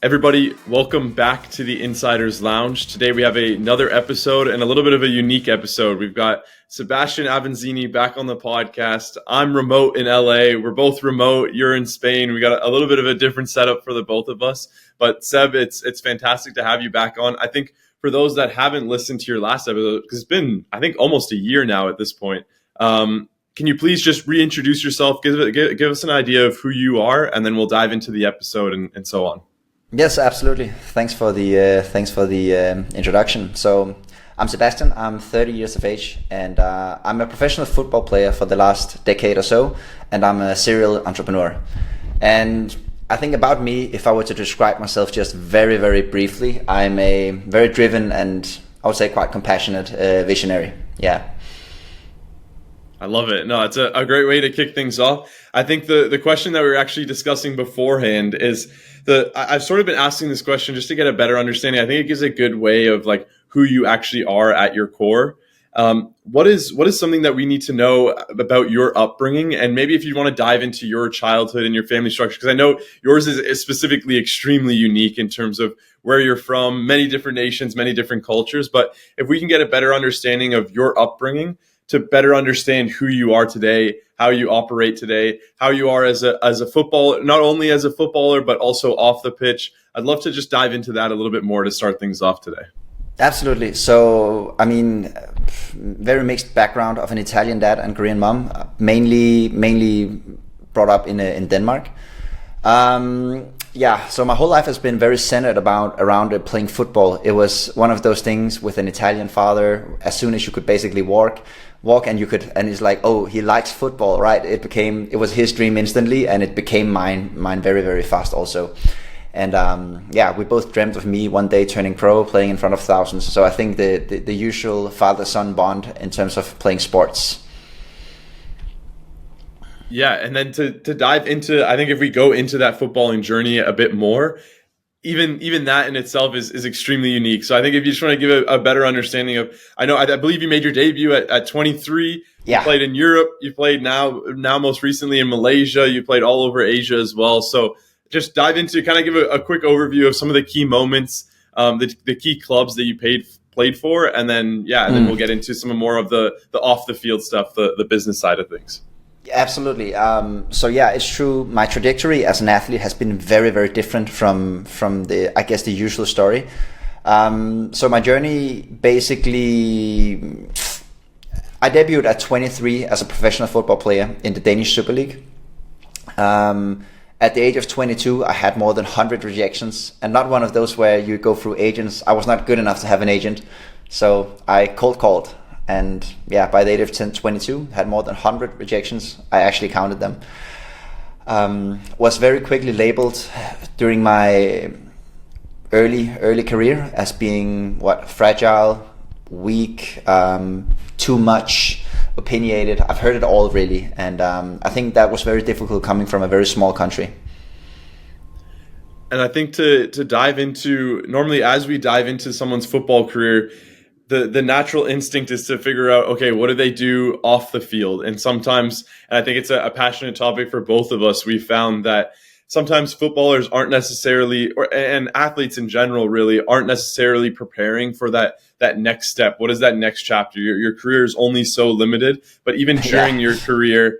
Everybody, welcome back to the Insiders Lounge. Today we have another episode and a little bit of a unique episode. We've got Sebastian Avanzini back on the podcast. I'm remote in LA. We're both remote. You're in Spain. We got a little bit of a different setup for the both of us. But Seb, it's fantastic to have you back on. I think for those that haven't listened to your last episode, because it's been, I think, almost a year now at this point, can you please just reintroduce yourself, give us an idea of who you are, and then we'll dive into the episode and so on. Yes, absolutely. Thanks for the introduction. So I'm Sebastian. I'm 30 years of age, and I'm a professional football player for the last decade or so, and I'm a serial entrepreneur. And I think about me, if I were to describe myself just very, very briefly, I'm a very driven and I would say quite compassionate visionary. Yeah. I love it. No, it's a great way to kick things off. I think the question that we were actually discussing beforehand is I've sort of been asking this question just to get a better understanding. I think it gives a good way of like who you actually are at your core. What is something that we need to know about your upbringing? And maybe if you want to dive into your childhood and your family structure, because I know yours is specifically extremely unique in terms of where you're from, many different nations, many different cultures. But if we can get a better understanding of your upbringing, to better understand who you are today, how you operate today, how you are as a footballer, not only as a footballer, but also off the pitch. I'd love to just dive into that a little bit more to start things off today. Absolutely. So, I mean, very mixed background of an Italian dad and Korean mom, mainly brought up in Denmark. So my whole life has been very centered around playing football. It was one of those things with an Italian father. As soon as you could basically walk and it's like, oh, he likes football, right? It was his dream instantly, and it became mine very, very fast also. And we both dreamt of me one day turning pro, playing in front of thousands. So I think the usual father-son bond in terms of playing sports. Yeah, and then to dive into, I think if we go into that footballing journey a bit more, even that in itself is extremely unique. So I think if you just want to give a better understanding of, I believe you made your debut at 23. Yeah. You played in Europe. You played now most recently in Malaysia. You played all over Asia as well. So just dive into, kind of give a quick overview of some of the key moments, the key clubs that you played for, and then then we'll get into some more of the off the field stuff, the business side of things. Absolutely. It's true. My trajectory as an athlete has been very, very different from the usual story. So my journey, basically, I debuted at 23 as a professional football player in the Danish Super League. At the age of 22, I had more than 100 rejections, and not one of those where you go through agents. I was not good enough to have an agent, so I cold called. And by the age of 22, had more than 100 rejections. I actually counted them. Was very quickly labeled during my early career as being fragile, weak, too much, opinionated. I've heard it all really, and I think that was very difficult coming from a very small country. And I think to dive into, normally as we dive into someone's football career, the natural instinct is to figure out, okay, what do they do off the field? And sometimes, and I think it's a passionate topic for both of us, we found that sometimes footballers aren't necessarily, and athletes in general really, aren't necessarily preparing for that next step. What is that next chapter? Your career is only so limited, but even during your career,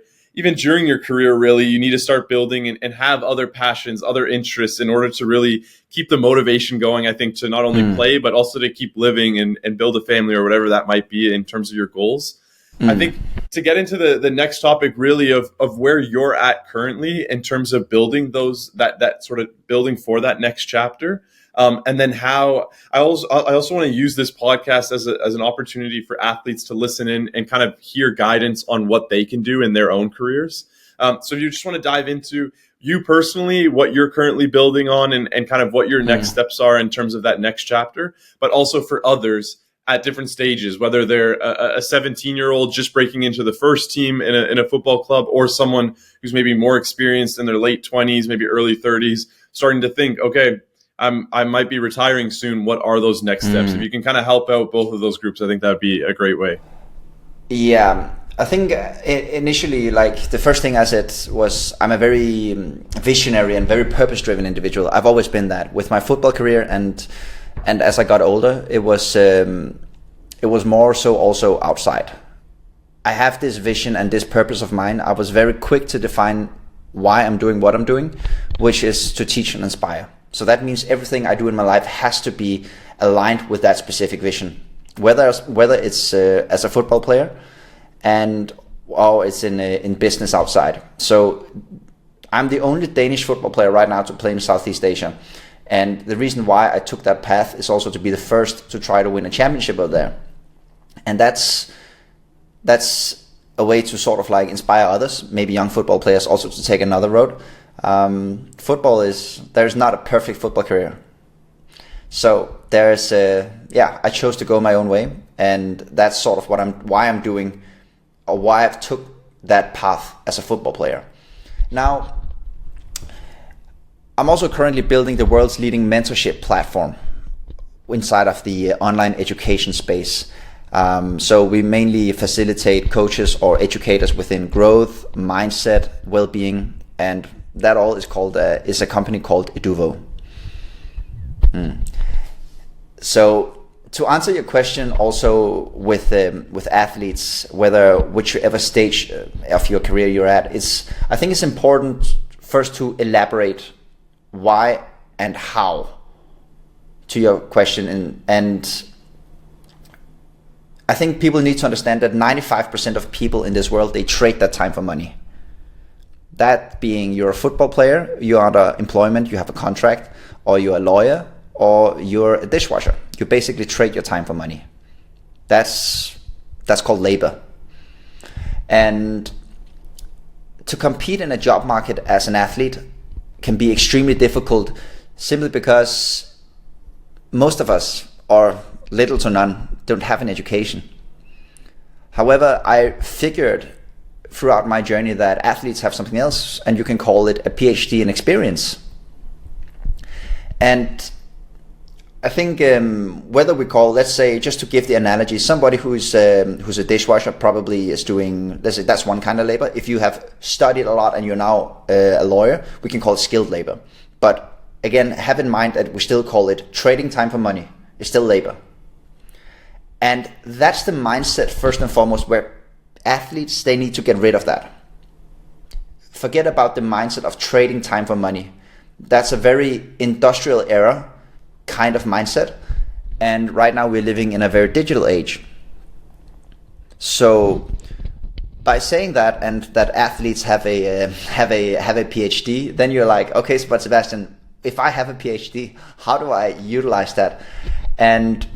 really, you need to start building and have other passions, other interests in order to really keep the motivation going, I think, to not only play, but also to keep living and build a family or whatever that might be in terms of your goals. I think to get into the next topic really of where you're at currently in terms of building that sort of building for that next chapter. And then how I also want to use this podcast as an opportunity for athletes to listen in and kind of hear guidance on what they can do in their own careers. So if you just want to dive into you personally, what you're currently building on and kind of what your next steps are in terms of that next chapter, but also for others at different stages, whether they're a 17-year-old just breaking into the first team in a football club, or someone who's maybe more experienced in their late 20s, maybe early 30s, starting to think, okay, I might be retiring soon. What are those next steps? If you can kind of help out both of those groups, I think that would be a great way. Yeah. I think initially, like the first thing I said was I'm a very visionary and very purpose-driven individual. I've always been that with my football career, and as I got older, it was more so also outside. I have this vision and this purpose of mine. I was very quick to define why I'm doing what I'm doing, which is to teach and inspire. So that means everything I do in my life has to be aligned with that specific vision, whether it's as a football player or it's in business outside. So I'm the only Danish football player right now to play in Southeast Asia. And the reason why I took that path is also to be the first to try to win a championship over there. And that's a way to sort of like inspire others, maybe young football players also to take another road. There's not a perfect football career. So I chose to go my own way, and that's sort of why I'm doing, or why I've took that path as a football player. Now, I'm also currently building the world's leading mentorship platform inside of the online education space. So we mainly facilitate coaches or educators within growth, mindset, well-being, and that all is a company called Eduvo. So to answer your question, also with athletes, whichever stage of your career you're at, I think it's important first to elaborate why and how to your question, and I think people need to understand that 95% of people in this world, they trade that time for money. That being, you're a football player, you're under employment, you have a contract, or you're a lawyer, or you're a dishwasher. You basically trade your time for money. That's called labor. And to compete in a job market as an athlete can be extremely difficult, simply because most of us, or little to none, don't have an education. However, I figured throughout my journey that athletes have something else, and you can call it a PhD in experience. And I think whether we call, let's say, just to give the analogy, somebody who's a dishwasher probably is doing, let's say that's one kind of labor. If you have studied a lot and you're now a lawyer, we can call it skilled labor. But again, have in mind that we still call it trading time for money. It's still labor. And that's the mindset, first and foremost, where athletes, they need to get rid of that. Forget about the mindset of trading time for money. That's a very industrial era kind of mindset. And right now we're living in a very digital age. So by saying that, and that athletes have a PhD, then you're like, okay, but Sebastian, if I have a PhD, how do I utilize that? And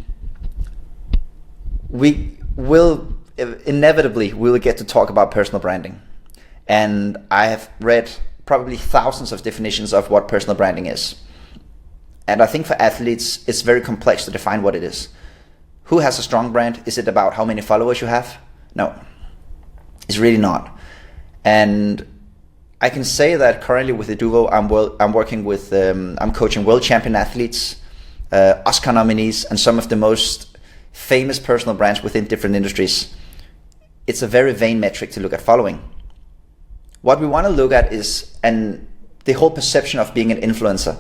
we will get to talk about personal branding. And I have read probably thousands of definitions of what personal branding is. And I think for athletes, it's very complex to define what it is. Who has a strong brand? Is it about how many followers you have? No, it's really not. And I can say that currently with Eduvo, I'm working with, I'm coaching world champion athletes, Oscar nominees, and some of the most famous personal brands within different industries. It's a very vain metric to look at following. What we want to look at is the whole perception of being an influencer,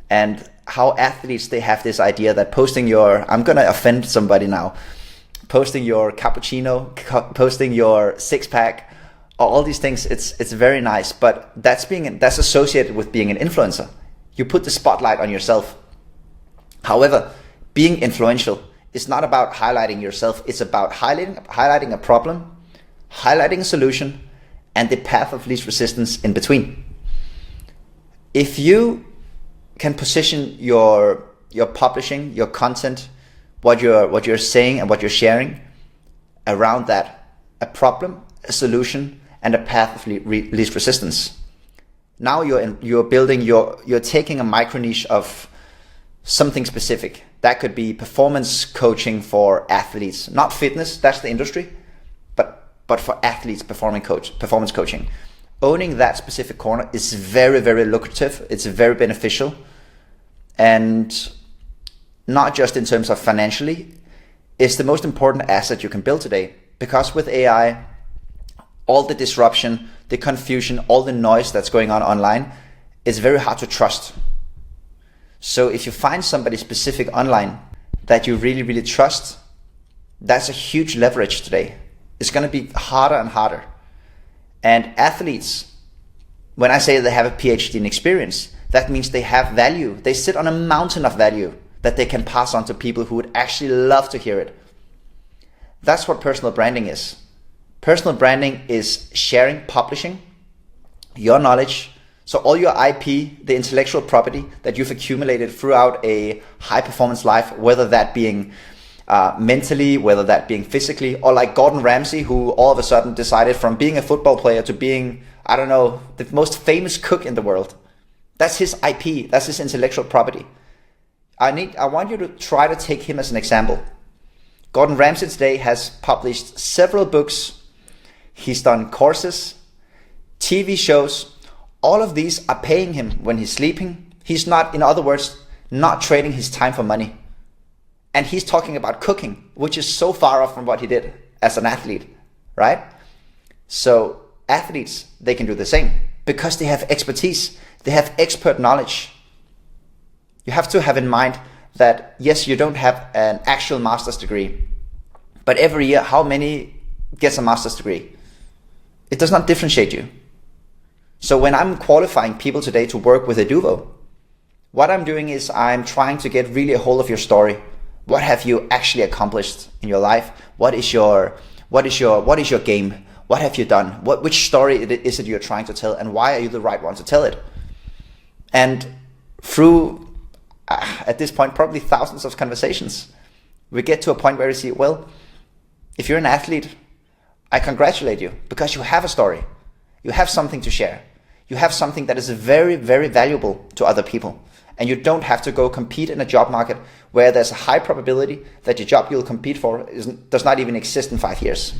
and how athletes, they have this idea that posting I'm going to offend somebody now, posting your cappuccino, posting your six-pack, all these things, it's very nice, but that's associated with being an influencer. You put the spotlight on yourself. However, being influential is not about highlighting yourself. It's about highlighting a problem, highlighting a solution, and the path of least resistance in between. If you can position your publishing, your content, what you're saying and what you're sharing around that, a problem, a solution, and a path of least resistance. Now you're taking a micro niche of something specific. That could be performance coaching for athletes, not fitness, that's the industry, but for athletes, performance coaching. Owning that specific corner is very, very lucrative. It's very beneficial. And not just in terms of financially, it's the most important asset you can build today. Because with AI, all the disruption, the confusion, all the noise that's going on online, it's very hard to trust. So if you find somebody specific online that you really, really trust, that's a huge leverage today. It's going to be harder and harder. And athletes, when I say they have a PhD in experience, that means they have value. They sit on a mountain of value that they can pass on to people who would actually love to hear it. That's what personal branding is. Personal branding is sharing, publishing your knowledge. So all your IP, the intellectual property that you've accumulated throughout a high performance life, whether that being mentally, whether that being physically, or like Gordon Ramsay, who all of a sudden decided from being a football player to being, I don't know, the most famous cook in the world. That's his IP, that's his intellectual property. I want you to try to take him as an example. Gordon Ramsay today has published several books. He's done courses, TV shows. All of these are paying him when he's sleeping. He's not, in other words, not trading his time for money. And he's talking about cooking, which is so far off from what he did as an athlete, right? So athletes, they can do the same because they have expertise. They have expert knowledge. You have to have in mind that, yes, you don't have an actual master's degree, but every year, how many gets a master's degree? It does not differentiate you. So when I'm qualifying people today to work with Eduvo, what I'm doing is I'm trying to get really a hold of your story. What have you actually accomplished in your life? What is your game? What have you done? Which story is it you're trying to tell, and why are you the right one to tell it? And through, at this point, probably thousands of conversations, we get to a point where we see, well, if you're an athlete, I congratulate you because you have a story. You have something to share. You have something that is very, very valuable to other people. And you don't have to go compete in a job market where there's a high probability that the job you'll compete for does not even exist in 5 years.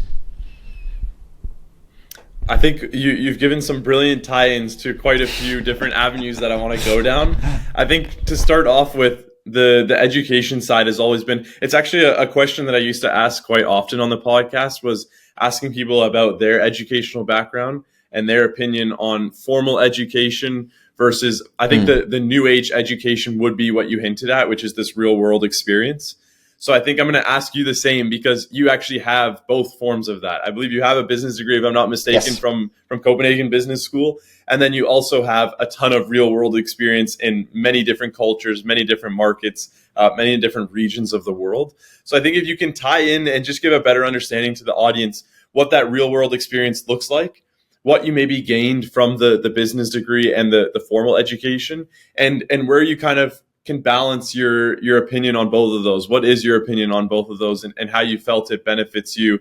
I think you've given some brilliant tie-ins to quite a few different avenues that I want to go down. I think to start off with, the education side has always been, it's actually a question that I used to ask quite often on the podcast, was asking people about their educational background and their opinion on formal education versus, I think the new age education would be what you hinted at, which is this real world experience. So I think I'm going to ask you the same because you actually have both forms of that. I believe you have a business degree, if I'm not mistaken, Yes. from Copenhagen Business School. And then you also have a ton of real world experience in many different cultures, many different markets, many different regions of the world. So I think if you can tie in and just give a better understanding to the audience what that real world experience looks like, what you maybe gained from the business degree and the formal education, and where you kind of can balance your opinion on both of those. What is your opinion on both of those, and how you felt it benefits you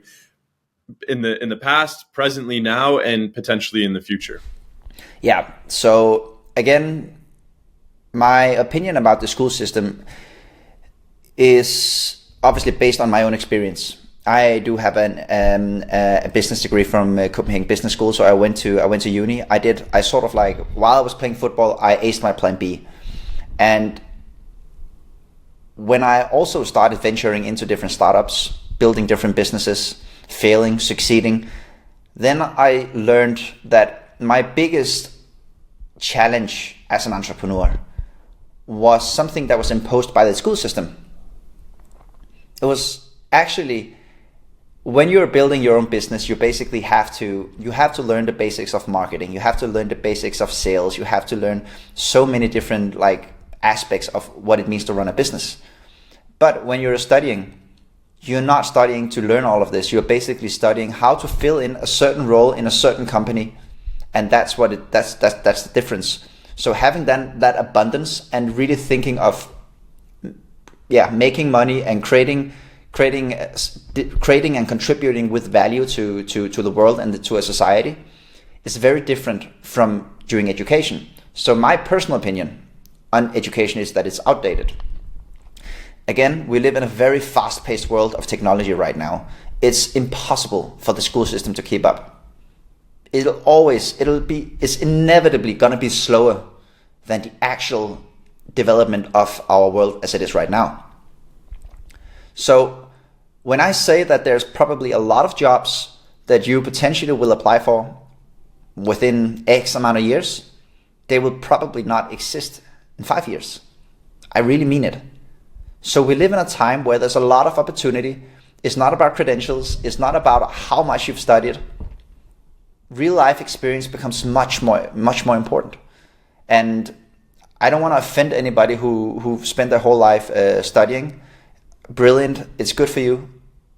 in the past, presently, now, and potentially in the future? Yeah. So again, my opinion about the school system is obviously based on my own experience. I do have a business degree from Copenhagen Business School, so I went to uni. I sort of like, while I was playing football, I aced my plan B, and when I also started venturing into different startups, building different businesses, failing, succeeding, then I learned that my biggest challenge as an entrepreneur was something that was imposed by the school system. It was actually, when you're building your own business, you basically have to learn the basics of marketing. You have to learn the basics of sales. You have to learn so many different aspects of what it means to run a business. But when you're studying, you're not studying to learn all of this. You're basically studying how to fill in a certain role in a certain company, and that's the difference. So having then that abundance and really thinking of making money and creating and contributing with value to the world and to a society is very different from doing education. So my personal opinion on education is that it's outdated. Again, we live in a very fast-paced world of technology right now. It's impossible for the school system to keep up. It's inevitably going to be slower than the actual development of our world as it is right now. So when I say that there's probably a lot of jobs that you potentially will apply for within X amount of years, they will probably not exist in 5 years. I really mean it. So we live in a time where there's a lot of opportunity. It's not about credentials. It's not about how much you've studied. Real life experience becomes much more important. And I don't want to offend anybody who spent their whole life studying. Brilliant, it's good for you.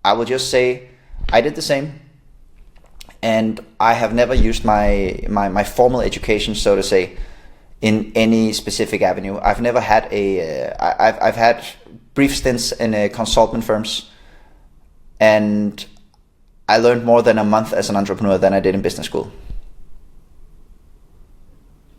I will just say I did the same, and I have never used my formal education, so to say, in any specific avenue. I've never had I've had brief stints in consultant firms, and I learned more than a month as an entrepreneur than I did in business school.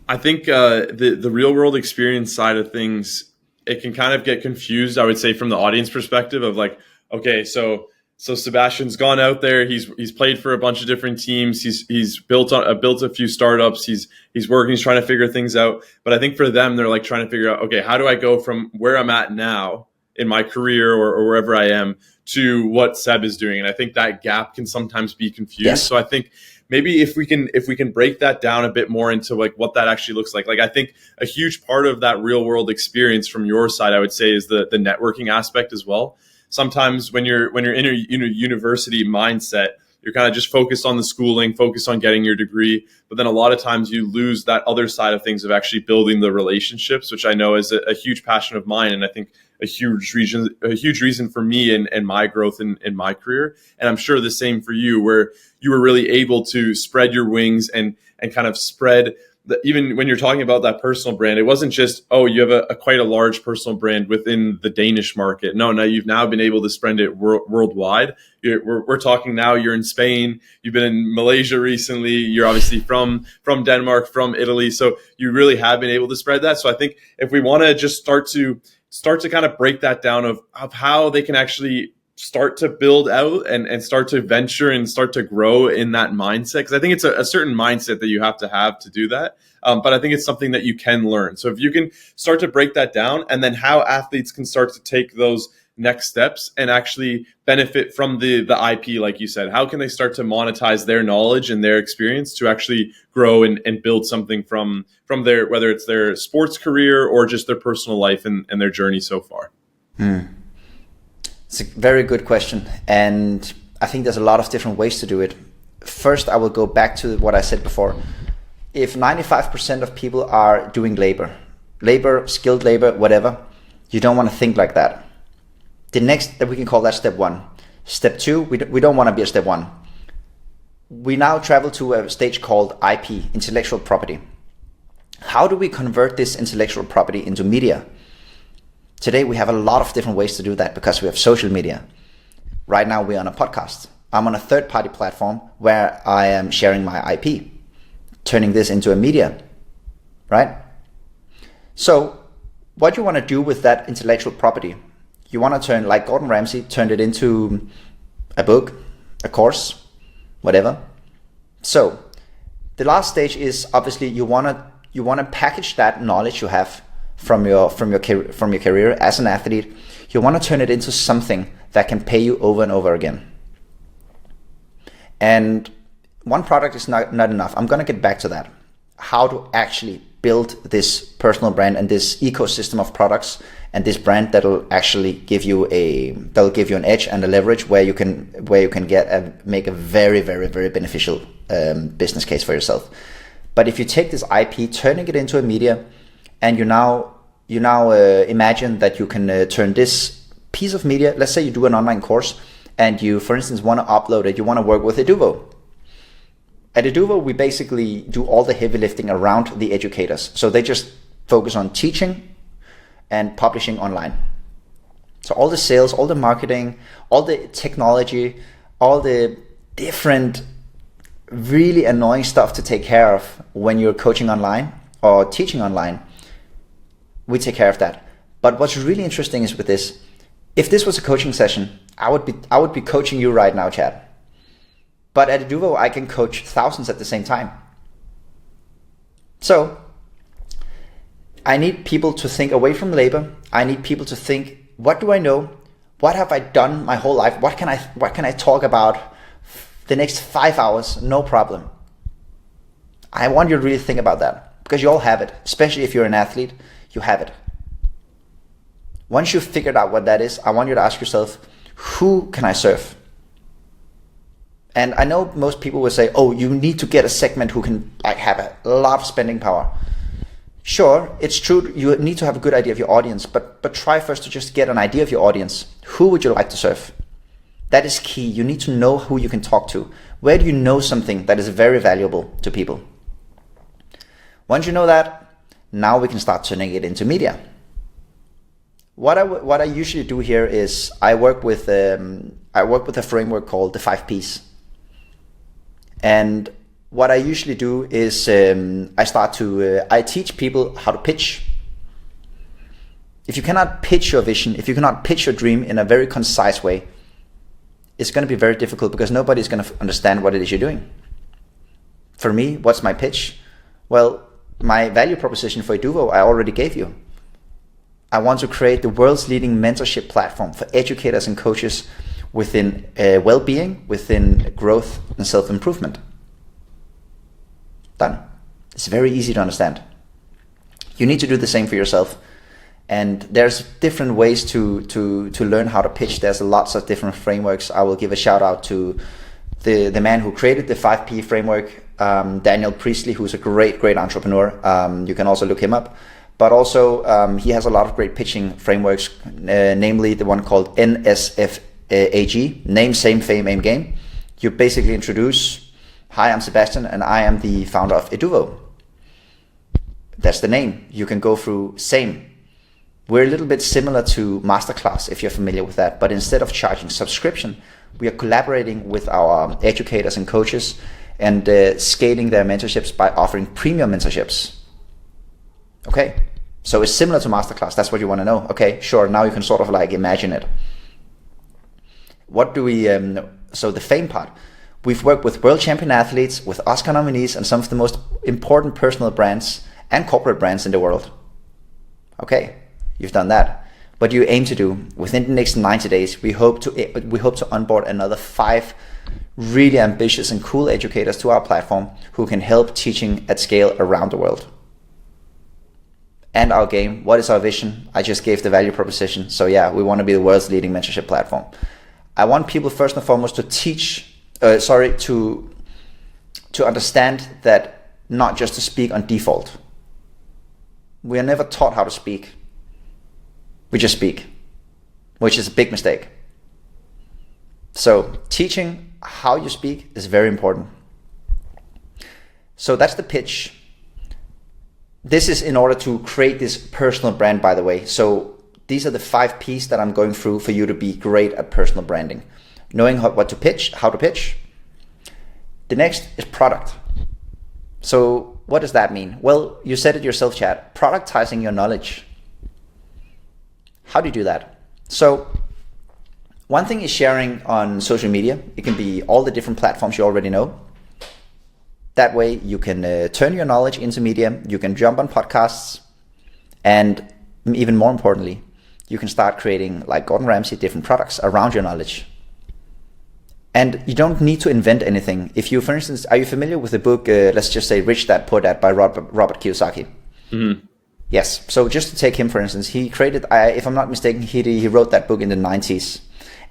I think the real world experience side of things, it can kind of get confused, I would say, from the audience perspective of like, okay, so Sebastian's gone out there, he's played for a bunch of different teams, he's built a few startups, he's working, he's trying to figure things out. But I think for them, they're like trying to figure out, okay, how do I go from where I'm at now in my career or wherever I am to what Seb is doing? And I think that gap can sometimes be confused. Yes. So I think maybe if we can break that down a bit more into like what that actually looks like. Like I think a huge part of that real world experience from your side, I would say, is the networking aspect as well. Sometimes when you're in a university mindset, you're kind of just focused on the schooling, focused on getting your degree. But then a lot of times you lose that other side of things of actually building the relationships, which I know is a huge passion of mine. And I think a huge reason for me and my growth in my career. And I'm sure the same for you, where you were really able to spread your wings and kind of spread even when you're talking about that personal brand, it wasn't just, oh, you have a quite a large personal brand within the Danish market. No, you've now been able to spread it worldwide. We're talking now, you're in Spain, you've been in Malaysia recently, you're obviously from Denmark, from Italy. So you really have been able to spread that. So I think if we want to just start to kind of break that down of how they can actually start to build out and start to venture and start to grow in that mindset. Because I think it's a certain mindset that you have to do that. But I think it's something that you can learn. So if you can start to break that down, and then how athletes can start to take those next steps and actually benefit from the IP, like you said, how can they start to monetize their knowledge and their experience to actually grow and build something from their, whether it's their sports career or just their personal life and their journey so far? It's a very good question, and I think there's a lot of different ways to do it. First, I will go back to what I said before. If 95% of people are doing labor, skilled labor, whatever, you don't want to think like that. The next, that we can call that step one. Step two, we don't want to be a step one. We now travel to a stage called IP, intellectual property. How do we convert this intellectual property into media? Today we have a lot of different ways to do that because we have social media. Right now we're on a podcast. I'm on a third-party platform where I am sharing my IP, turning this into a media, right? So what you want to do with that intellectual property, you want to turn, like Gordon Ramsay, turned it into a book, a course, whatever. So the last stage is obviously you want to package that knowledge you have from your career as an athlete. You want to turn it into something that can pay you over and over again. And one product is not enough. I'm going to get back to that. How to actually build this personal brand and this ecosystem of products and this brand that'll actually give you an edge and a leverage where you can make a very, very, very beneficial business case for yourself. But if you take this IP, turning it into a media, and you now imagine that you can turn this piece of media, let's say you do an online course and you, for instance, want to upload it, you want to work with Eduvo. At Eduvo, we basically do all the heavy lifting around the educators. So they just focus on teaching and publishing online. So all the sales, all the marketing, all the technology, all the different really annoying stuff to take care of when you're coaching online or teaching online, we take care of that. But what's really interesting is with this, if this was a coaching session, I would be coaching you right now, Chad. But at Eduvo, I can coach thousands at the same time. So I need people to think away from labor. I need people to think, what do I know? What have I done my whole life? What can I talk about the next 5 hours, no problem. I want you to really think about that, because you all have it, especially if you're an athlete, you have it. Once you've figured out what that is, I want you to ask yourself, who can I serve? And I know most people will say, oh, you need to get a segment who can like have a lot of spending power. Sure, it's true, you need to have a good idea of your audience, but try first to just get an idea of your audience. Who would you like to serve? That is key. You need to know who you can talk to. Where do you know something that is very valuable to people? Once you know that, now we can start turning it into media. What I usually do here is I work with a framework called the 5 Ps. And what I usually do is I teach people how to pitch. If you cannot pitch your vision, if you cannot pitch your dream in a very concise way, it's going to be very difficult, because nobody's going to understand what it is you're doing. For me, what's my pitch? Well, my value proposition for Eduvo, I already gave you. I want to create the world's leading mentorship platform for educators and coaches within well-being, within growth and self-improvement. Done. It's very easy to understand. You need to do the same for yourself. And there's different ways to learn how to pitch. There's lots of different frameworks. I will give a shout out to the man who created the 5P framework, Daniel Priestley, who's a great entrepreneur. You can also look him up. But also he has a lot of great pitching frameworks, namely the one called NSFAG, name, same, fame, aim, game. You basically introduce, hi, I'm Sebastian and I am the founder of Eduvo. That's the name. You can go through same. We're a little bit similar to Masterclass, if you're familiar with that, but instead of charging subscription, we are collaborating with our educators and coaches and scaling their mentorships by offering premium mentorships. Okay, so it's similar to Masterclass. That's what you want to know. Okay, sure. Now you can sort of like imagine it. What do we, so the fame part, we've worked with world champion athletes, with Oscar nominees, and some of the most important personal brands and corporate brands in the world. Okay, you've done that. What do you aim to do? Within the next 90 days, we hope to onboard another 5 really ambitious and cool educators to our platform who can help teaching at scale around the world. And our game, what is our vision? I just gave the value proposition. So yeah, we want to be the world's leading mentorship platform. I want people first and foremost to understand that not just to speak on default. We are never taught how to speak. We just speak, which is a big mistake. So teaching how you speak is very important. So that's the pitch. This is in order to create this personal brand, by the way. So these are the 5 Ps that I'm going through for you to be great at personal branding. Knowing what to pitch, how to pitch. The next is product. So what does that mean? Well, you said it yourself, Chad. Productizing your knowledge. How do you do that? So one thing is sharing on social media. It can be all the different platforms you already know. That way you can turn your knowledge into media. You can jump on podcasts. And even more importantly, you can start creating, like Gordon Ramsay, different products around your knowledge. And you don't need to invent anything. If you, for instance, are you familiar with the book, let's just say Rich Dad Poor Dad by Robert Kiyosaki? Mm-hmm. Yes. So just to take him, for instance, he created, if I'm not mistaken, he wrote that book in the 90s.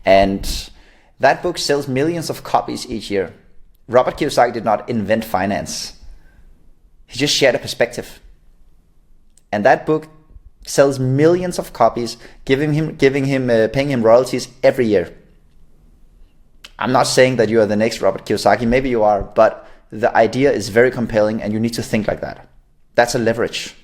And that book sells millions of copies each year. Robert Kiyosaki did not invent finance. He just shared a perspective. And that book sells millions of copies, paying him royalties every year. I'm not saying that you are the next Robert Kiyosaki, maybe you are, but the idea is very compelling and you need to think like that. That's a leverage.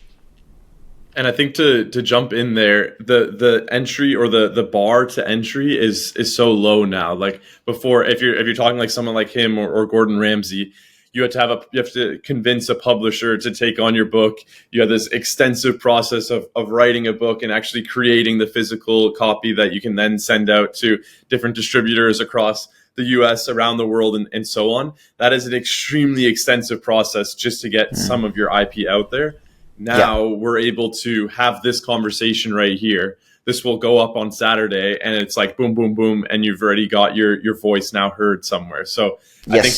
And I think to jump in there, the entry or the bar to entry is so low now. Like before, if you're talking like someone like him or Gordon Ramsay, you have to convince a publisher to take on your book. You have this extensive process of writing a book and actually creating the physical copy that you can then send out to different distributors across the US, around the world, and so on. That is an extremely extensive process just to get some of your IP out there. Now we're able to have this conversation right here. this will go up on Saturday, and it's like boom, boom, boom, and you've already got your voice now heard somewhere. So I think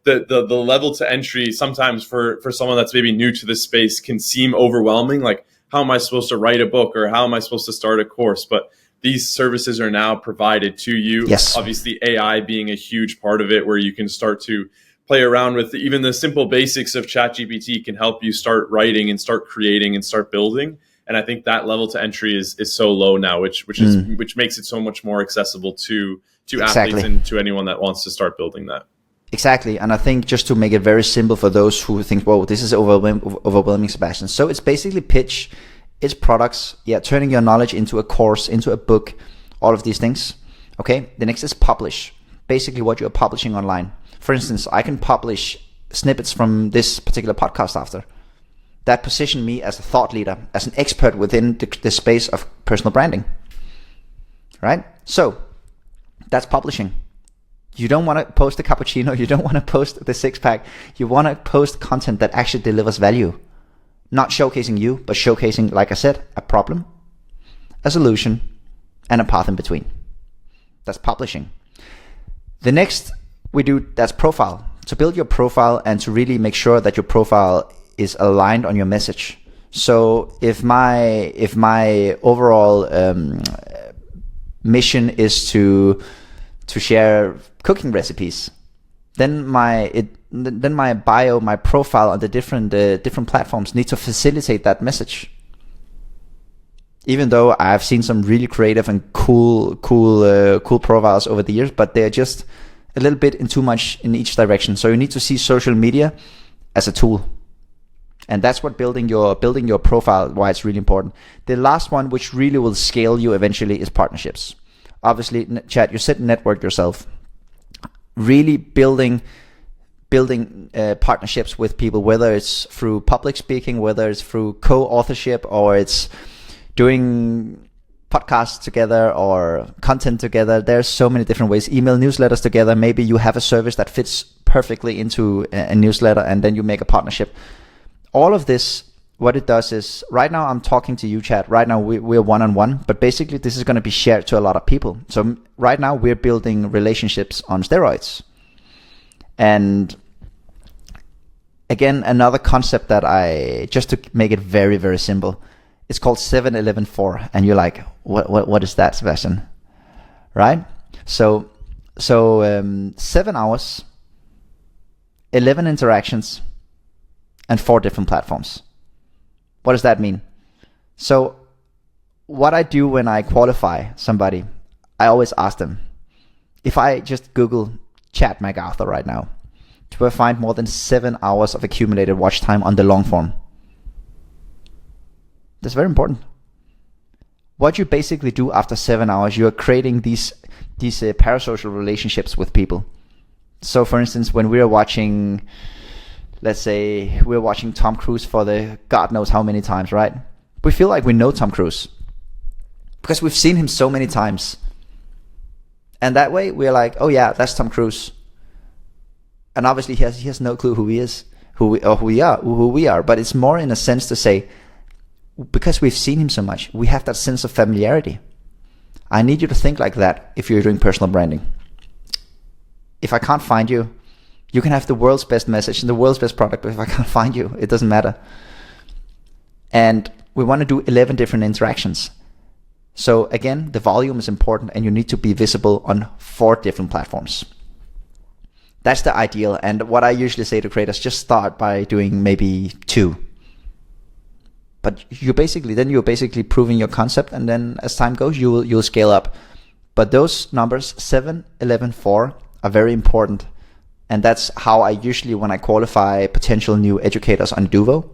the level to entry sometimes for someone that's maybe new to this space can seem overwhelming. Like, how am I supposed to write a book, or how am I supposed to start a course? But these services are now provided to you. Yes. Obviously, AI being a huge part of it, where you can start to play around with even the simple basics of ChatGPT can help you start writing and start creating and start building. And I think that level to entry is so low now, which makes it so much more accessible to athletes and to anyone that wants to start building that. Exactly. And I think just to make it very simple for those who think, whoa, this is overwhelming, Sebastian. So it's basically pitch, it's products, turning your knowledge into a course, into a book, all of these things. Okay. The next is publish, basically what you're publishing online. For instance, I can publish snippets from this particular podcast after. That position me as a thought leader, as an expert within the space of personal branding. Right? So, that's publishing. You don't want to post a cappuccino, you don't want to post the six-pack. You want to post content that actually delivers value. Not showcasing you, but showcasing, like I said, a problem, a solution, and a path in between. That's publishing. The next that's profile. To build your profile and to really make sure that your profile is aligned on your message. So if my overall mission is to share cooking recipes, then my bio, my profile on the different platforms need to facilitate that message. Even though I've seen some really creative and cool profiles over the years, but they're just a little bit in too much in each direction. So you need to see social media as a tool. And that's what building your profile, why it's really important. The last one, which really will scale you eventually, is partnerships. Obviously, Chad, you said network yourself. Really building partnerships with people, whether it's through public speaking, whether it's through co-authorship, or it's doing podcasts together or content together. There's so many different ways. Email newsletters together. Maybe you have a service that fits perfectly into a newsletter, and then you make a partnership. All of this, what it does is, right now I'm talking to you, Chad. Right now we're one-on-one, but basically this is going to be shared to a lot of people. So right now we're building relationships on steroids. And again, another concept that just to make it very, very simple, it's called 7-11-4. And you're like, what is that, Sebastian? Right? So 7 hours, 11 interactions, and 4 different platforms. What does that mean? So what I do when I qualify somebody, I always ask them, if I just Google Chad MacArthur right now, do I find more than 7 hours of accumulated watch time on the long form? That's very important. What you basically do after 7 hours, you're creating these parasocial relationships with people. So for instance, when we're watching, let's say we're watching Tom Cruise for the God knows how many times, right? We feel like we know Tom Cruise because we've seen him so many times. And that way we're like, oh yeah, that's Tom Cruise. And obviously he has no clue who he is, who we are. But it's more in a sense to say, because we've seen him so much, we have that sense of familiarity. I need you to think like that if you're doing personal branding. If I can't find you, you can have the world's best message and the world's best product, but if I can't find you, it doesn't matter. And we want to do 11 different interactions. So again, the volume is important, and you need to be visible on 4 different platforms. That's the ideal. And what I usually say to creators, just start by doing maybe 2. But you're basically proving your concept, and then as time goes, you'll scale up. But those numbers, 7, 11, 4, are very important. And that's how I usually, when I qualify potential new educators on Eduvo,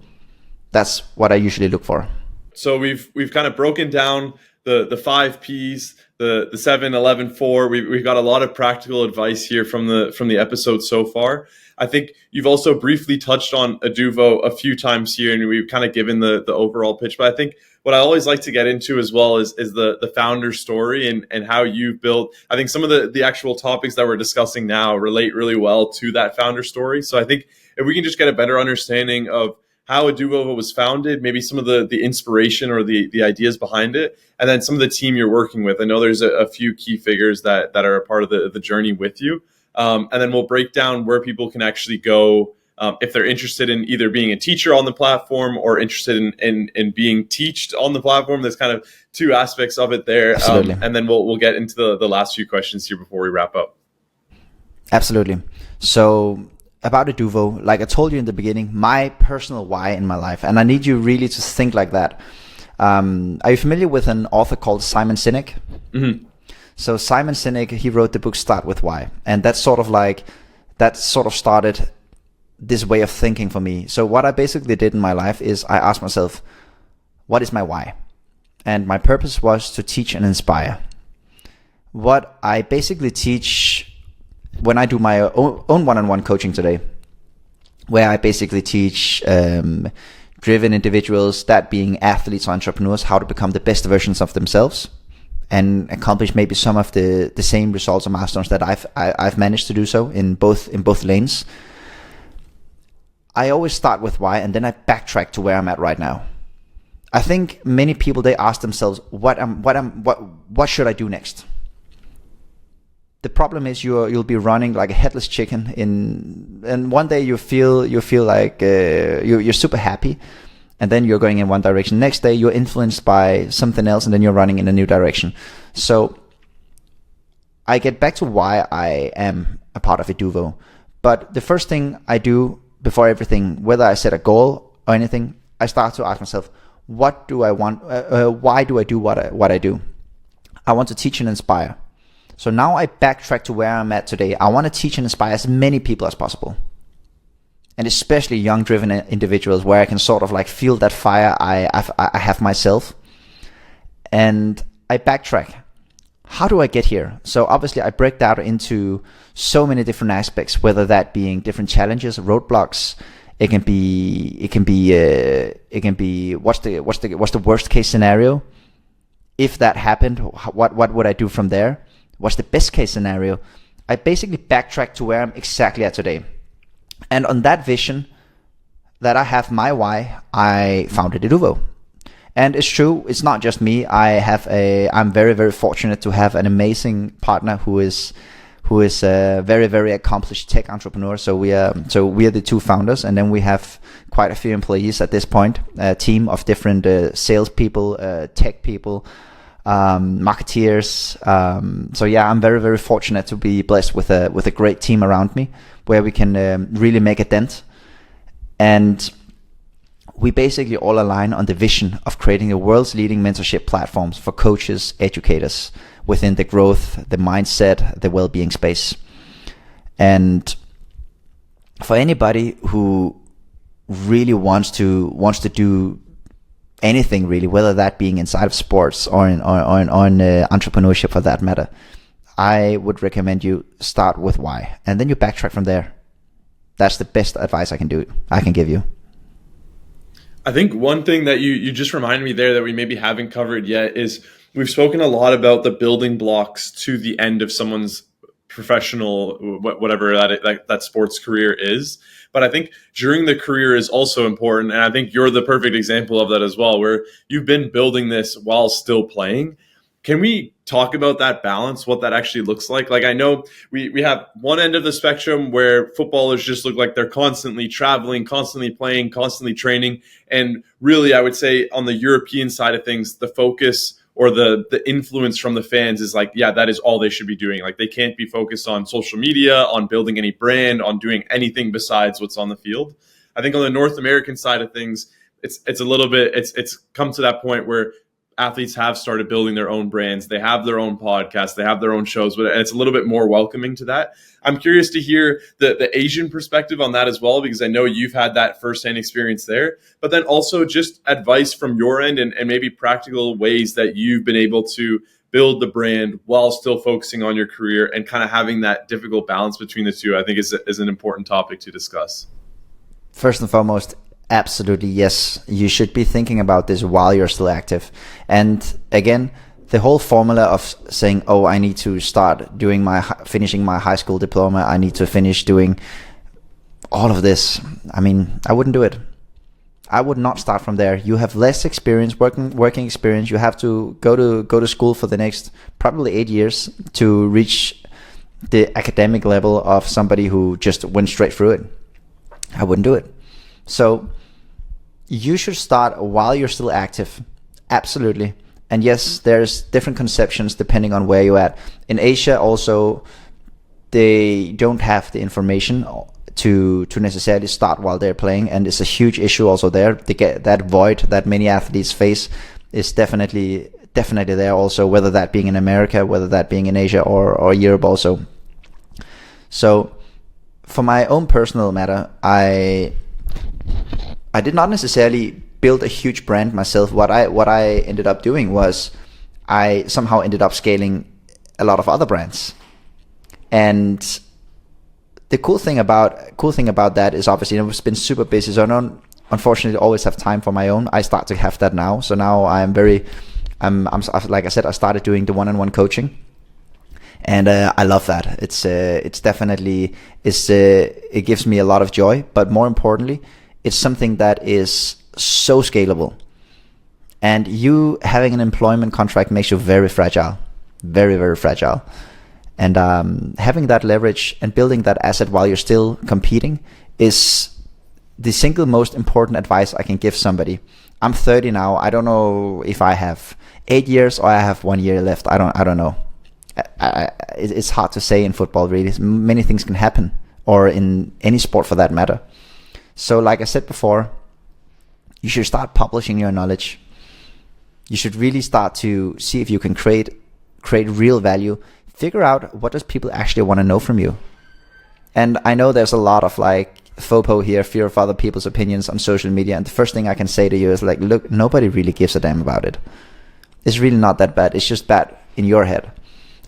that's what I usually look for. So we've kind of broken down the 5 Ps, the 7, 11, 4. We've got a lot of practical advice here from the episode so far. I think you've also briefly touched on Eduvo a few times here, and we've kind of given the overall pitch. But I think what I always like to get into as well is the founder story and how you've built. I think some of the actual topics that we're discussing now relate really well to that founder story. So I think if we can just get a better understanding of how Eduvo was founded, maybe some of the inspiration or the ideas behind it, and then some of the team you're working with. I know there's a few key figures that are a part of the journey with you. And then we'll break down where people can actually go if they're interested in either being a teacher on the platform or interested in being taught on the platform. There's kind of two aspects of it there. And then we'll get into the last few questions here before we wrap up. Absolutely. So about Eduvo, like I told you in the beginning, my personal why in my life, and I need you really to think like that. Are you familiar with an author called Simon Sinek? Mm-hmm. So Simon Sinek, he wrote the book Start With Why. And that sort of started this way of thinking for me. So what I basically did in my life is I asked myself, what is my why? And my purpose was to teach and inspire. What I basically teach when I do my own one-on-one coaching today, where I basically teach driven individuals, that being athletes or entrepreneurs, how to become the best versions of themselves and accomplish maybe some of the same results or milestones that I've managed to do so in both lanes. I always start with why, and then I backtrack to where I'm at right now. I think many people, they ask themselves, what should I do next? The problem is you'll be running like a headless chicken and one day you feel like you're super happy, and then you're going in one direction. Next day you're influenced by something else, and then you're running in a new direction. So I get back to why I am a part of Eduvo. But the first thing I do before everything, whether I set a goal or anything, I start to ask myself, what do I want? Why do I do what I do? I want to teach and inspire. So now I backtrack to where I'm at today. I want to teach and inspire as many people as possible. And especially young driven individuals, where I can sort of like feel that fire I have myself. And I backtrack. How do I get here? So obviously I break that into so many different aspects, whether that being different challenges, roadblocks. It can be what's the worst case scenario? If that happened, what would I do from there? What's the best case scenario? I basically backtrack to where I'm exactly at today. And on that vision that I have my why, I founded Eduvo. And it's true, it's not just me. I'm very, very fortunate to have an amazing partner who is a very, very accomplished tech entrepreneur. So we are the two founders, and then we have quite a few employees at this point, a team of different salespeople, tech people, marketeers. So yeah, I'm very, very fortunate to be blessed with a great team around me, where we can really make a dent. And we basically all align on the vision of creating the world's leading mentorship platforms for coaches, educators within the growth, the mindset, the well-being space. And for anybody who really wants to do anything really, whether that being inside of sports or in entrepreneurship for that matter, I would recommend you start with why, and then you backtrack from there. That's the best advice I can give you. I think one thing that you just reminded me there that we maybe haven't covered yet is we've spoken a lot about the building blocks to the end of someone's professional, whatever that sports career is. But I think during the career is also important. And I think you're the perfect example of that as well, where you've been building this while still playing. Can we talk about that balance, what that actually looks like? Like, I know we have one end of the spectrum where footballers just look like they're constantly traveling, constantly playing, constantly training. And really, I would say on the European side of things, the focus or the influence from the fans is like, yeah, that is all they should be doing. Like, they can't be focused on social media, on building any brand, on doing anything besides what's on the field. I think on the North American side of things, it's a little bit, it's come to that point where athletes have started building their own brands. They have their own podcasts. They have their own shows, but it's a little bit more welcoming to that. I'm curious to hear the Asian perspective on that as well, because I know you've had that firsthand experience there, but then also just advice from your end and maybe practical ways that you've been able to build the brand while still focusing on your career and kind of having that difficult balance between the two, I think is an important topic to discuss. First and foremost, absolutely, yes. You should be thinking about this while you're still active. And again, the whole formula of saying, oh, I need to start finishing my high school diploma, I need to finish doing all of this. I mean, I wouldn't do it. I would not start from there. You have less experience, working experience. You have to go to school for the next probably 8 years to reach the academic level of somebody who just went straight through it. I wouldn't do it. So you should start while you're still active. Absolutely. And yes, there's different conceptions depending on where you're at. In Asia also, they don't have the information to necessarily start while they're playing, and it's a huge issue also there. To get that void that many athletes face is definitely there also, whether that being in America, whether that being in Asia or Europe also. So for my own personal matter, I did not necessarily build a huge brand myself. What I ended up doing was I somehow ended up scaling a lot of other brands. And the cool thing about that is obviously I've been super busy, so I don't unfortunately always have time for my own. I start to have that now. So now I'm like I said, I started doing the one-on-one coaching, and I love that. It's definitely it gives me a lot of joy, but more importantly, it's something that is so scalable. And you having an employment contract makes you very fragile, very, very fragile. And having that leverage and building that asset while you're still competing is the single most important advice I can give somebody. I'm 30 now. I don't know if I have 8 years or I have 1 year left. I don't know. It's hard to say in football, really. Many things can happen, or in any sport for that matter. So like I said before, you should start publishing your knowledge. You should really start to see if you can create real value. Figure out what does people actually want to know from you. And I know there's a lot of like FOPO here, fear of other people's opinions on social media. And the first thing I can say to you is like, look, nobody really gives a damn about it. It's really not that bad. It's just bad in your head.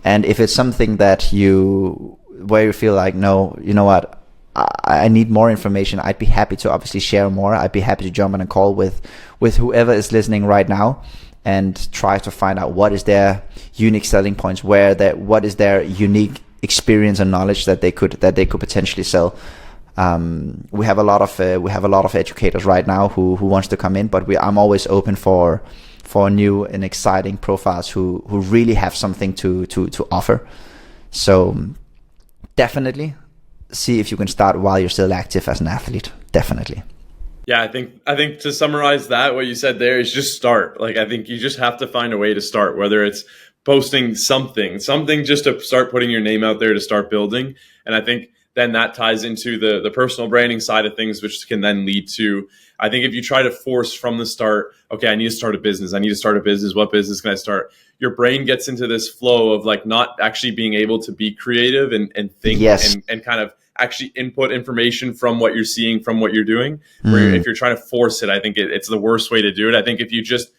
And if it's something that where you feel like, no, you know what, I need more information, I'd be happy to obviously share more. I'd be happy to jump on a call with whoever is listening right now and try to find out what is their unique selling points, what is their unique experience and knowledge that they could potentially sell. We have a lot of educators right now who wants to come in, but I'm always open for new and exciting profiles who really have something to offer. So definitely see if you can start while you're still active as an athlete. Definitely. Yeah, I think to summarize that, what you said there is just start. Like, I think you just have to find a way to start, whether it's posting something just to start putting your name out there to start building. And I think then that ties into the personal branding side of things, which can then lead to, I think if you try to force from the start, okay, I need to start a business. What business can I start? Your brain gets into this flow of like not actually being able to be creative and think. Yes. and kind of actually input information from what you're seeing, from what you're doing. Where if you're trying to force it, I think it's the worst way to do it. I think if you just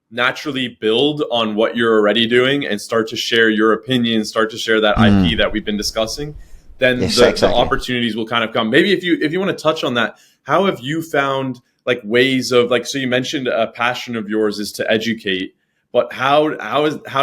naturally build on what you're already doing and start to share your opinion, start to share that IP that we've been discussing, then the opportunities will kind of come. Maybe if you want to touch on that, how have you found like ways of like, so you mentioned a passion of yours is to educate, but how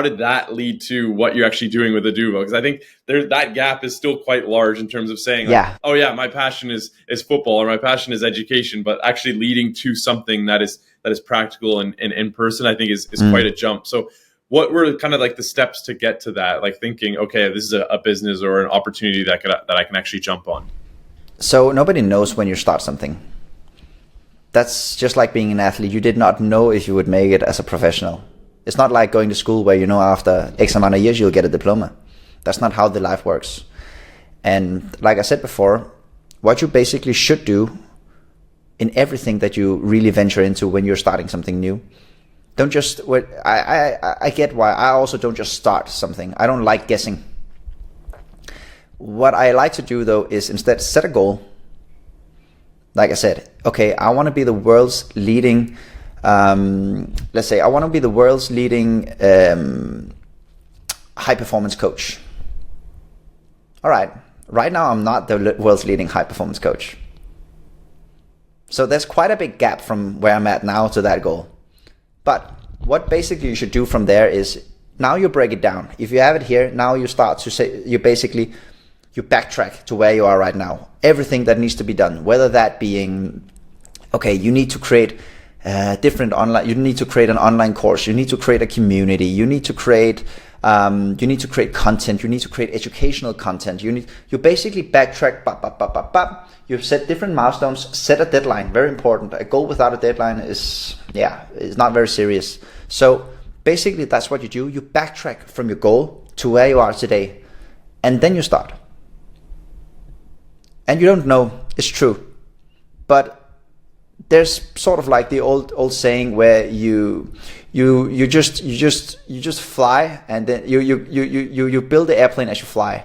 did that lead to what you're actually doing with Eduvo? Because I think that gap is still quite large in terms of saying, like, oh yeah, my passion is football or my passion is education, but actually leading to something that is practical and in person, I think is quite a jump. So what were kind of like the steps to get to that? Like thinking, okay, this is a business or an opportunity that I can actually jump on. So nobody knows when you start something. That's just like being an athlete. You did not know if you would make it as a professional. It's not like going to school where you know after X amount of years you'll get a diploma. That's not how the life works. And like I said before, what you basically should do in everything that you really venture into when you're starting something new, don't just, I get why I also don't just start something. I don't like guessing. What I like to do though is instead set a goal. Like I said, okay, I want to be the world's leading let's say I want to be the world's leading high performance coach. All right. Right now, I'm not the world's leading high performance coach. So there's quite a big gap from where I'm at now to that goal. But what basically you should do from there is now you break it down. If you have it here, now you start to say, you backtrack to where you are right now. Everything that needs to be done, whether that being, okay, you need to create different online. You need to create an online course. You need to create a community. You need to create content. You need to create educational content. You basically backtrack. You set different milestones. Set a deadline. Very important. A goal without a deadline is not very serious. So basically, that's what you do. You backtrack from your goal to where you are today, and then you start. And you don't know. It's true, but there's sort of like the old saying where you just fly, and then you build the airplane as you fly.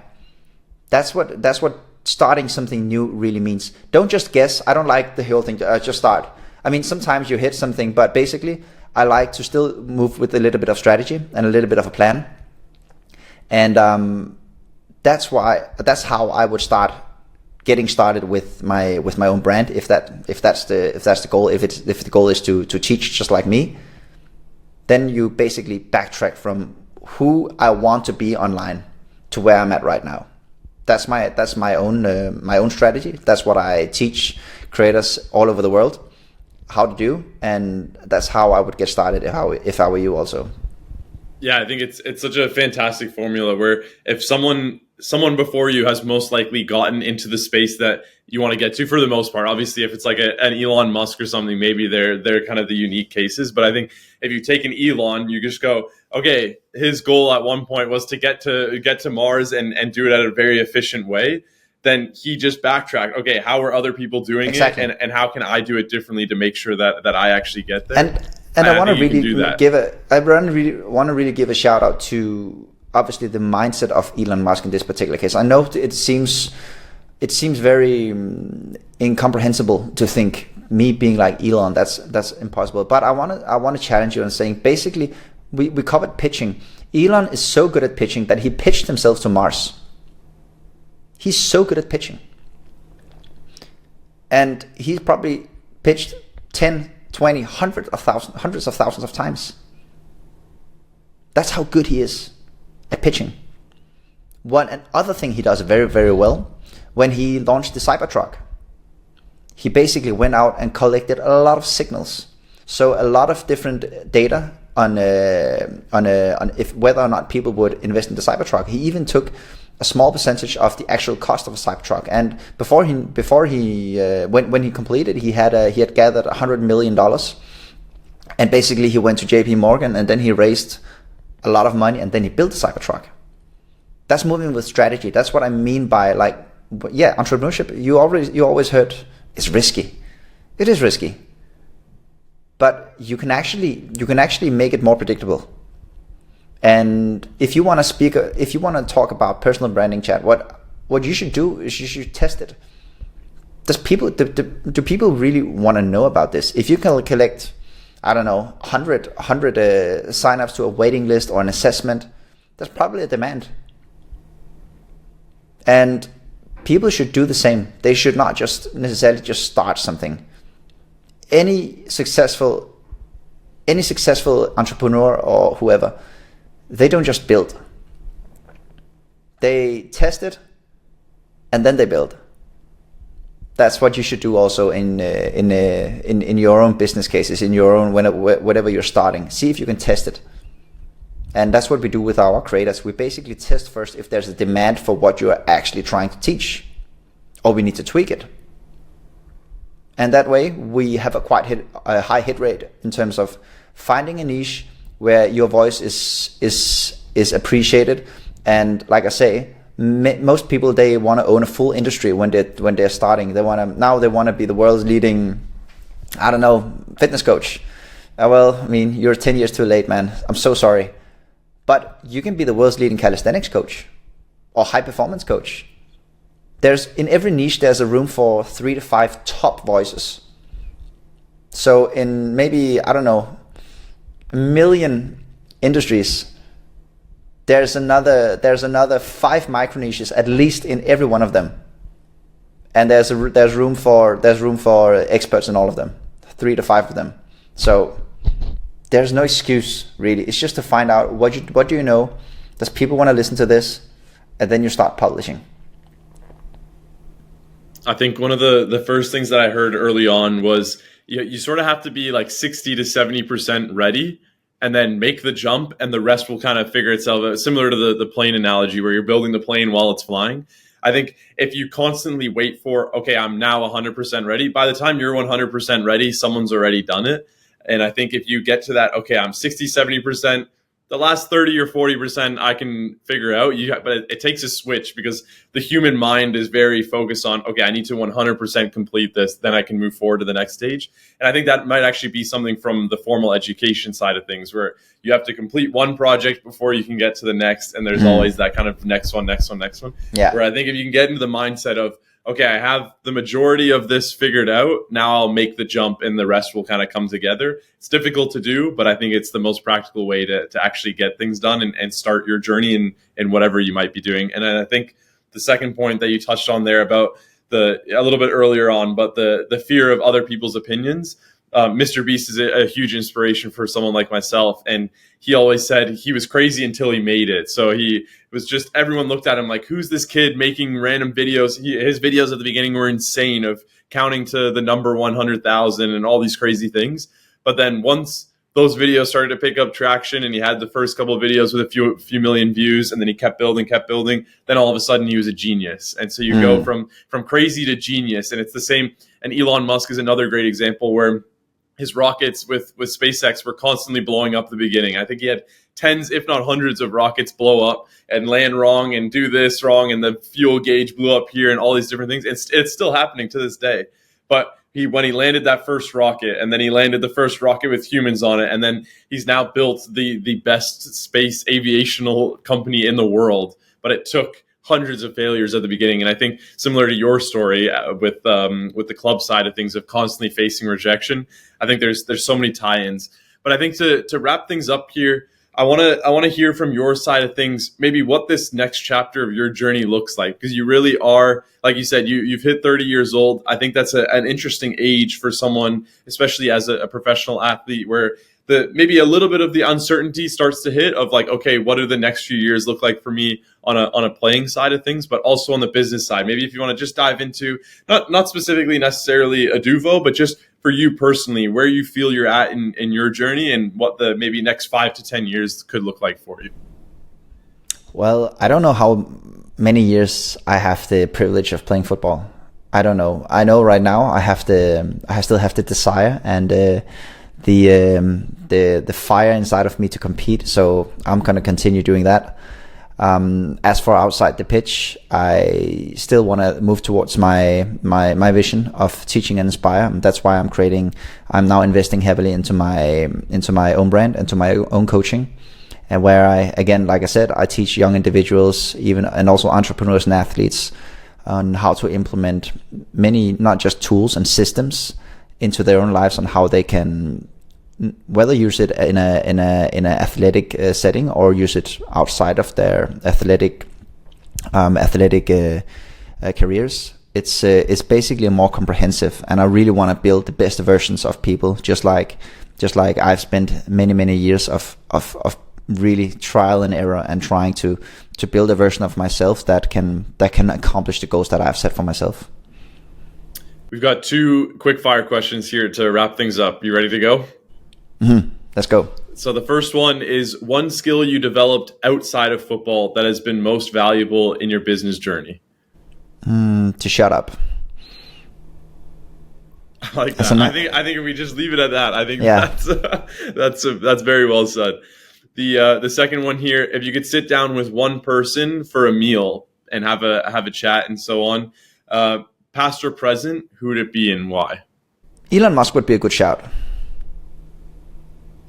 That's what starting something new really means. Don't just guess. I don't like the whole thing. Just start. I mean, sometimes you hit something, but basically, I like to still move with a little bit of strategy and a little bit of a plan. And that's how I would start getting started with my own brand, if that's the goal. If the goal is to teach just like me, then you basically backtrack from who I want to be online to where I'm at right now. That's my own strategy. That's what I teach creators all over the world how to do, and that's how I would get started if I were you also. Yeah, I think it's such a fantastic formula where if someone before you has most likely gotten into the space that you want to get to, for the most part. Obviously, if it's like an Elon Musk or something, maybe they're kind of the unique cases. But I think if you take an Elon, you just go, okay, his goal at one point was to get to Mars and do it at a very efficient way. Then he just backtracked. Okay, how are other people doing exactly. it, and how can I do it differently to make sure that I actually get there? And I want to really give a shout out to obviously the mindset of Elon Musk in this particular case. I know it seems very incomprehensible to think me being like Elon, that's impossible. But I want to challenge you on saying basically we covered pitching. Elon is so good at pitching that he pitched himself to Mars. He's so good at pitching. And he's probably pitched 10, 20, hundreds of thousands of times. That's how good he is at pitching. One other thing he does very, very well, when he launched the Cybertruck, he basically went out and collected a lot of signals. So a lot of different data on if whether or not people would invest in the Cybertruck. He even took a small percentage of the actual cost of a Cybertruck. And when he completed, he had gathered $100 million, and basically he went to JP Morgan, and then he raised a lot of money, and then he built the Cybertruck. That's moving with strategy. That's what I mean by entrepreneurship. You always heard it's risky. It is risky, but you can actually make it more predictable. And if you want to talk about personal branding, Chad, what you should do is you should test it. Do people really want to know about this? If you can collect, I don't know, 100 signups to a waiting list or an assessment, there's probably a demand. And people should do the same. They should not just necessarily just start something. Any successful entrepreneur or whoever, they don't just build. They test it, and then they build. That's what you should do also in your own business cases, in your own whatever you're starting. See if you can test it. And that's what we do with our creators. We basically test first if there's a demand for what you are actually trying to teach, or we need to tweak it. And that way we have a high hit rate in terms of finding a niche where your voice is appreciated. And like I say, most people, they want to own a full industry when they're starting. They want to be the world's leading, I don't know, fitness coach. Well, I mean, you're 10 years too late, man. I'm so sorry. But you can be the world's leading calisthenics coach or high performance coach. In every niche, there's a room for 3 to 5 top voices. So in maybe, I don't know, a million industries, there's another 5 micro niches at least in every one of them, and there's room for experts in all of them, 3 to 5 of them. So there's no excuse really. It's just to find out what do you know. Does people want to listen to this, and then you start publishing. I think one of the first things that I heard early on was, you sort of have to be like 60 to 70% ready, and then make the jump, and the rest will kind of figure itself out. Similar to the plane analogy where you're building the plane while it's flying. I think if you constantly wait for, okay, I'm now 100% ready, by the time you're 100% ready, someone's already done it. And I think if you get to that, okay, I'm 60, 70%, the last 30 or 40% I can figure out. But it takes a switch, because the human mind is very focused on, okay, I need to 100% complete this, then I can move forward to the next stage. And I think that might actually be something from the formal education side of things, where you have to complete one project before you can get to the next. And there's always that kind of next one. Yeah. Where I think if you can get into the mindset of, okay, I have the majority of this figured out, now I'll make the jump and the rest will kind of come together. It's difficult to do, but I think it's the most practical way to actually get things done and start your journey in whatever you might be doing. And I think the second point that you touched on there about a little bit earlier on, but the fear of other people's opinions. Mr. Beast is a huge inspiration for someone like myself. And he always said he was crazy until he made it. So he was just, everyone looked at him like, who's this kid making random videos? His videos at the beginning were insane, of counting to the number 100,000 and all these crazy things. But then once those videos started to pick up traction, and he had the first couple of videos with a few million views, and then he kept building, then all of a sudden he was a genius. And so you go from crazy to genius. And it's the same. And Elon Musk is another great example, where his rockets with SpaceX were constantly blowing up at the beginning. I think he had tens, if not hundreds, of rockets blow up and land wrong and do this wrong, and the fuel gauge blew up here and all these different things. It's still happening to this day. But when he landed that first rocket, and then he landed the first rocket with humans on it, and then he's now built the best space aviational company in the world. But it took hundreds of failures at the beginning. And I think similar to your story with the club side of things, of constantly facing rejection, I think there's so many tie-ins. But I think to wrap things up here, I want to hear from your side of things, maybe what this next chapter of your journey looks like, because you really are, like you said, you've hit 30 years old. I think that's an interesting age for someone, especially as a professional athlete, where maybe a little bit of the uncertainty starts to hit, of like, okay, what do the next few years look like for me on a playing side of things, but also on the business side. Maybe if you want to just dive into, not specifically necessarily Eduvo, but just for you personally, where you feel you're at in your journey, and what the maybe next 5 to 10 years could look like for you. Well, I don't know how many years I have the privilege of playing football. I don't know. I know right now I still have the desire and the fire inside of me to compete. So I'm gonna continue doing that. As for outside the pitch, I still want to move towards my vision of teaching and inspire. And that's why I'm now investing heavily into my own brand, into my own coaching, and where I, again, like I said, I teach young individuals, and also entrepreneurs and athletes, on how to implement many, not just tools and systems, into their own lives, on how they can whether use it in a athletic setting, or use it outside of their athletic careers. It's basically more comprehensive, and I really want to build the best versions of people, just like I've spent many years of really trial and error, and trying to build a version of myself that can accomplish the goals that I've set for myself. We've got 2 quick fire questions here to wrap things up. You ready to go? Mm-hmm. Let's go. So the first one is, one skill you developed outside of football that has been most valuable in your business journey. To shut up. I like that. I think if we just leave it at that, I think that's very well said. The second one here, if you could sit down with one person for a meal and have a chat and so on, past or present, who would it be and why? Elon Musk would be a good shout.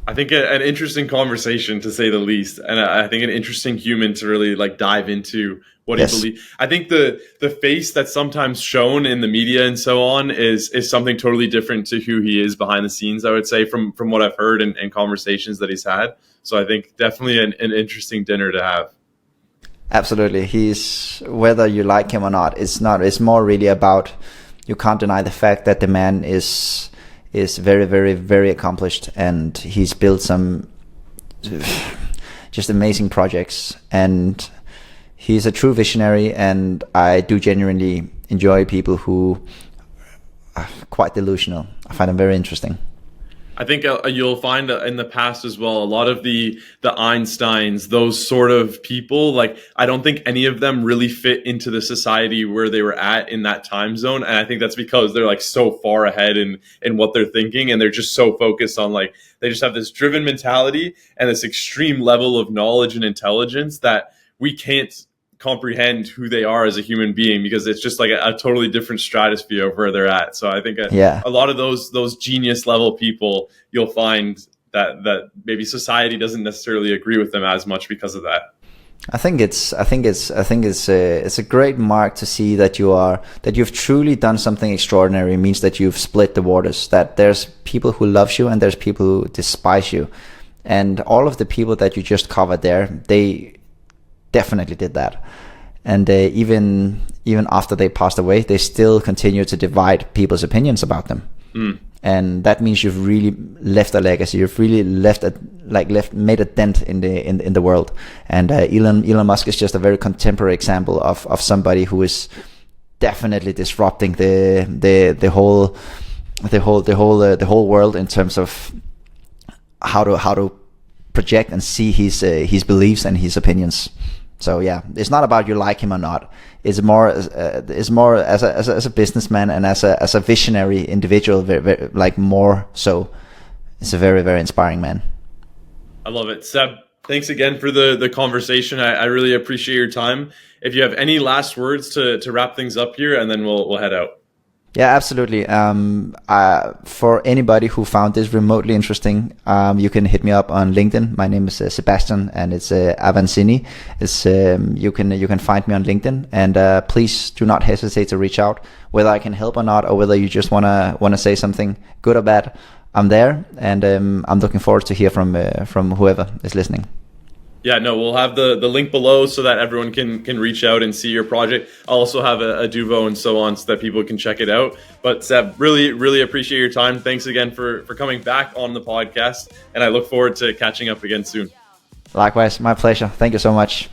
I think an interesting conversation, to say the least, and I think an interesting human to really dive into what he believes. I think the face that's sometimes shown in the media and so on is something totally different to who he is behind the scenes, I would say, from what I've heard and conversations that he's had. So I think definitely an interesting dinner to have. Absolutely. He's, whether you like him or not, it's more really about, you can't deny the fact that the man is very, very, very accomplished, and he's built some just amazing projects, and he's a true visionary. And I do genuinely enjoy people who quite delusional. I find them very interesting. I think you'll find in the past as well, a lot of the Einsteins, those sort of people, like I don't think any of them really fit into the society where they were at in that time zone. And I think that's because they're like so far ahead in what they're thinking, and they're just so focused on like, they just have this driven mentality and this extreme level of knowledge and intelligence that we can't comprehend who they are as a human being, because it's just like a totally different stratosphere of where they're at. So I think a lot of those genius level people, you'll find that maybe society doesn't necessarily agree with them as much because of that. I think it's a great mark to see that you've truly done something extraordinary. It means that you've split the waters, that there's people who love you and there's people who despise you, and all of the people that you just covered there, they definitely did that. And even after they passed away, they still continue to divide people's opinions about them. And that means you've really left a legacy. You've really made a dent in the world. And Elon Musk is just a very contemporary example of somebody who is definitely disrupting the whole world in terms of how to project and see his beliefs and his opinions. So yeah, it's not about you like him or not. It's more as a businessman and as a visionary individual, very, like more so. It's a very, very inspiring man. I love it. Seb, thanks again for the conversation. I really appreciate your time. If you have any last words to wrap things up here, and then we'll head out. Yeah, absolutely. For anybody who found this remotely interesting, you can hit me up on LinkedIn. My name is Sebastian, and it's Avanzini. You can find me on LinkedIn, and please do not hesitate to reach out. Whether I can help or not, or whether you just wanna say something good or bad, I'm there, and I'm looking forward to hear from whoever is listening. Yeah, no, we'll have the link below so that everyone can reach out and see your project. I'll also have a Eduvo and so on so that people can check it out. But Seb, really, really appreciate your time. Thanks again for coming back on the podcast. And I look forward to catching up again soon. Likewise, my pleasure. Thank you so much.